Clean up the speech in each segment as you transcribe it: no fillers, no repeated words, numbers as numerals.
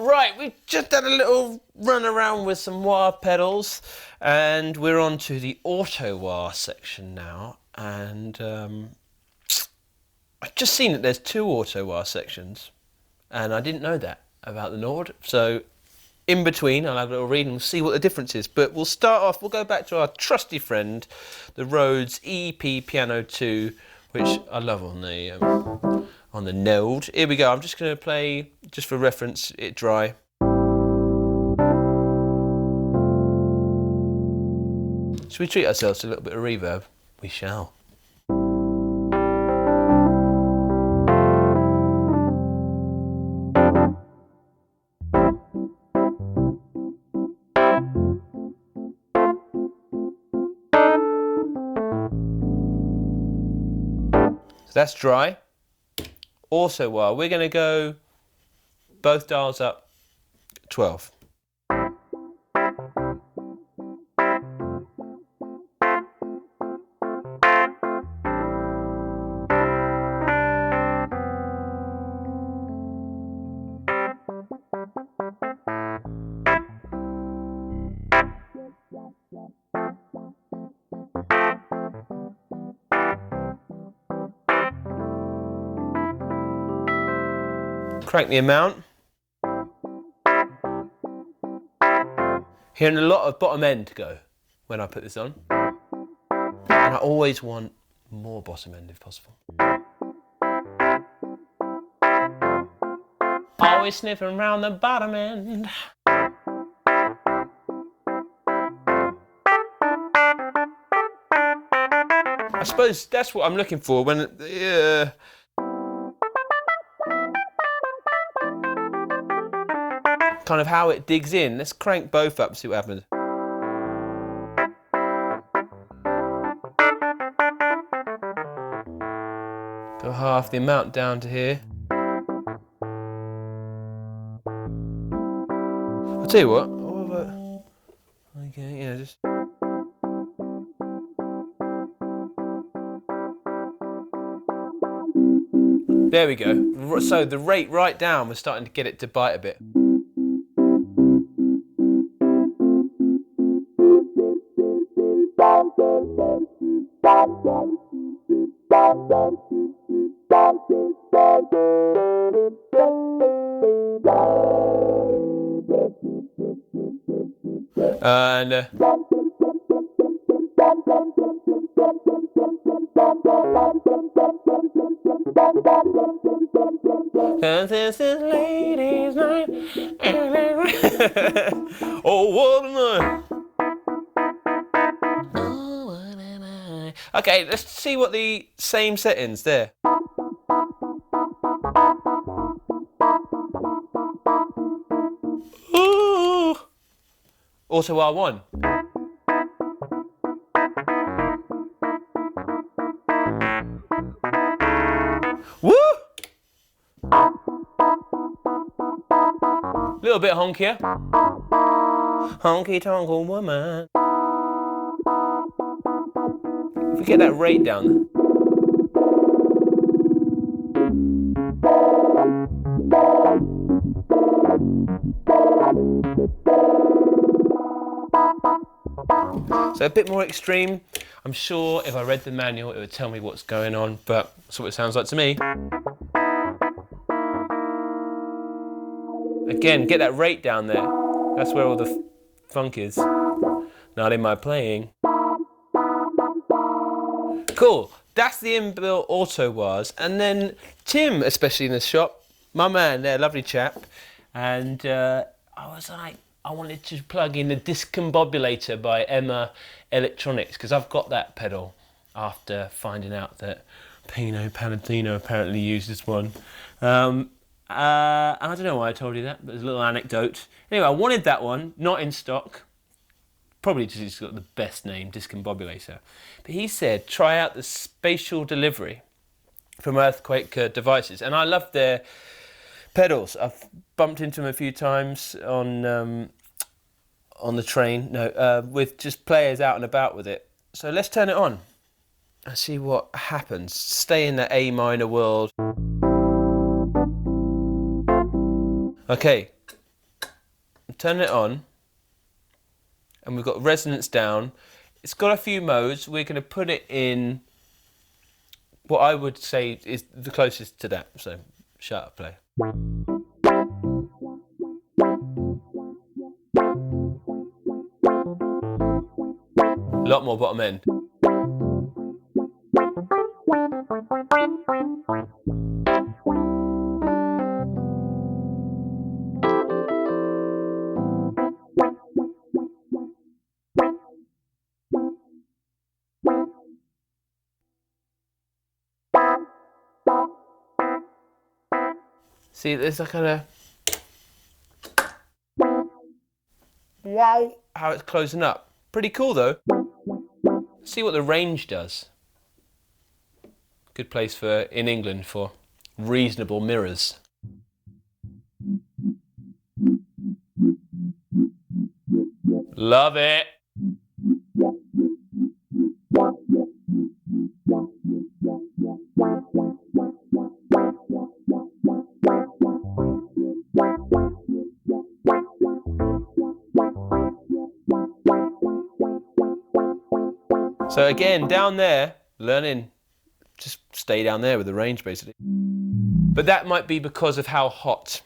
Right, we just had a little run around with some wah pedals, and we're on to the auto wah section now. And I've just seen that there's 2 auto wah sections, and I didn't know that about the Nord. So in between, I'll have a little read and we'll see what the difference is. But we'll start off, we'll go back to our trusty friend, the Rhodes EP Piano 2, which I love on the Node. Here we go. I'm just going to play, just for reference, it dry. Should we treat ourselves to a little bit of reverb? We shall. So that's dry. Also, while we're going to go both dials up 12. Crank the amount. Hearing a lot of bottom end go when I put this on. And I always want more bottom end if possible. Always sniffing around the bottom end. I suppose that's what I'm looking for when kind of how it digs in. Let's crank both up and see what happens. Go half the amount down to here. I'll tell you what about, okay, yeah, just. There we go. So the rate right down, we're starting to get it to bite a bit. And cause this is ladies' night. Oh, what a night. Oh, what a night. Okay, let's see what the same settings there. Ooh. Also R1. Woo! Little bit honkier. Honky tonk woman. If we get that rate down. So a bit more extreme. I'm sure if I read the manual it would tell me what's going on, but that's what it sounds like to me. Again, get that rate down there. That's where all the funk is. Not in my playing. Cool. That's the inbuilt auto wahs. And then Tim, especially in the shop, my man there, lovely chap. And I was like, I wanted to plug in the Discombobulator by Emma Electronics because I've got that pedal after finding out that Pino Palladino apparently uses one. And I don't know why I told you that, but there's a little anecdote. Anyway, I wanted that one, not in stock. Probably because it's got the best name, Discombobulator. But he said, try out the Spatial delivery from Earthquake Devices. And I love their pedals. I've bumped into them a few times on the train, with just players out and about with it. So let's turn it on and see what happens. Stay in the A minor world. Okay, turn it on, and we've got resonance down. It's got a few modes. We're going to put it in what I would say is the closest to that. So shut up, play. A lot more bottom end. See, there's that kind of wow, how it's closing up. Pretty cool though. Let's see what the range does. Good place for in England for reasonable mirrors. Love it. So again, down there, learning, just stay down there with the range basically. But that might be because of how hot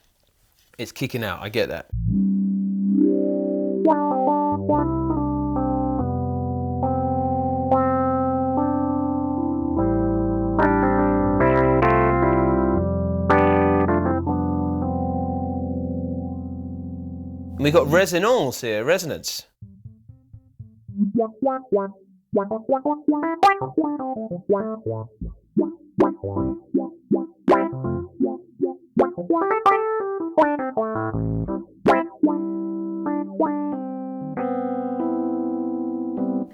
it's kicking out, I get that. And we've got resonance here, resonance.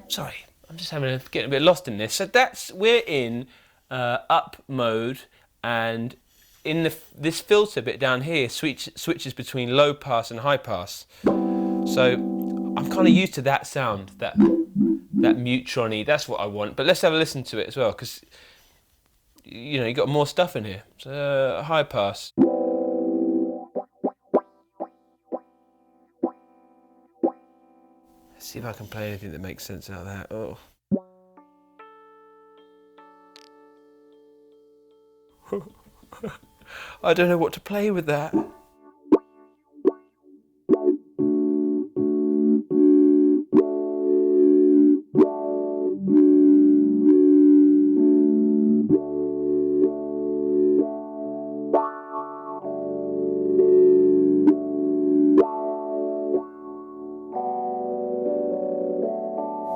Sorry, I'm just getting a bit lost in this. So we're in up mode, and in this filter bit down here switches between low pass and high pass. So I'm kind of used to that sound, that mutron-y, that's what I want. But let's have a listen to it as well, because you know, you got more stuff in here. So high pass. Let's see if I can play anything that makes sense out of that. Oh. I don't know what to play with that.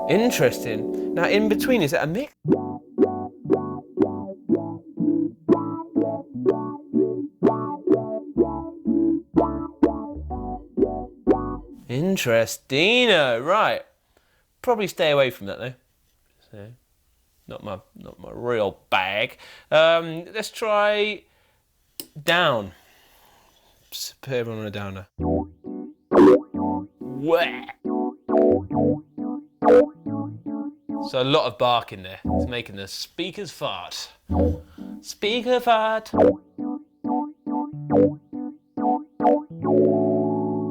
Interesting. Now in between, is that a mix? Interestino, right. Probably stay away from that though. So, not my real bag. Let's try down. Just put everyone on a downer. Wah. So a lot of bark in there. It's making the speakers fart. Speaker fart.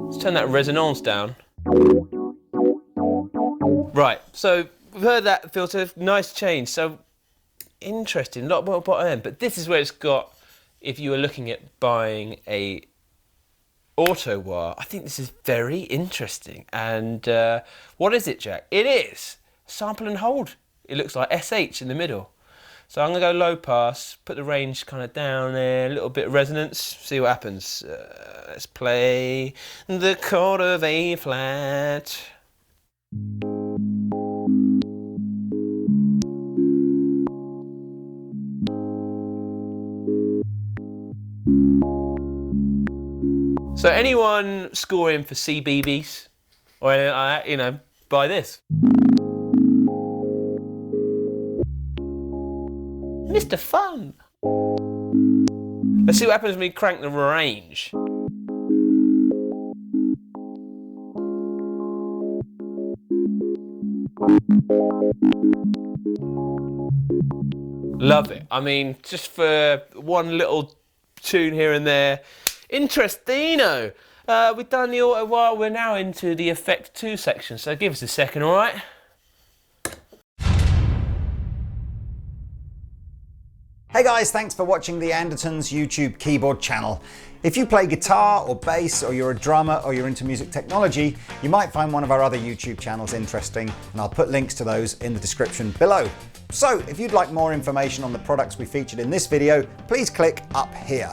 Let's turn that resonance down. Right, so we've heard that filter, nice change. So interesting, a lot more bottom end, but this is where it's got, if you were looking at buying a auto wah, I think this is very interesting. And what is it, Jack? It is sample and hold. It looks like SH in the middle. So I'm gonna go low pass, put the range kind of down there, a little bit of resonance, see what happens. Let's play the chord of A flat. So anyone scoring for CBBS or anything like that, you know, buy this. Mr. Fun. Let's see what happens when we crank the range. Love it. I mean, just for one little tune here and there. Interestino. We've done the auto while we're now into the Effect 2 section, so give us a second, alright? Hey guys, thanks for watching the Andertons YouTube keyboard channel. If you play guitar or bass, or you're a drummer, or you're into music technology, you might find one of our other YouTube channels interesting, and I'll put links to those in the description below. So if you'd like more information on the products we featured in this video, please click up here.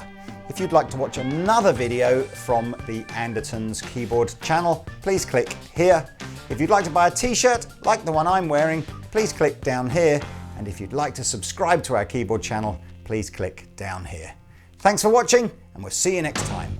If you'd like to watch another video from the Andertons keyboard channel, please click here. If you'd like to buy a t-shirt like the one I'm wearing, please click down here. And if you'd like to subscribe to our keyboard channel, please click down here. Thanks for watching, and we'll see you next time.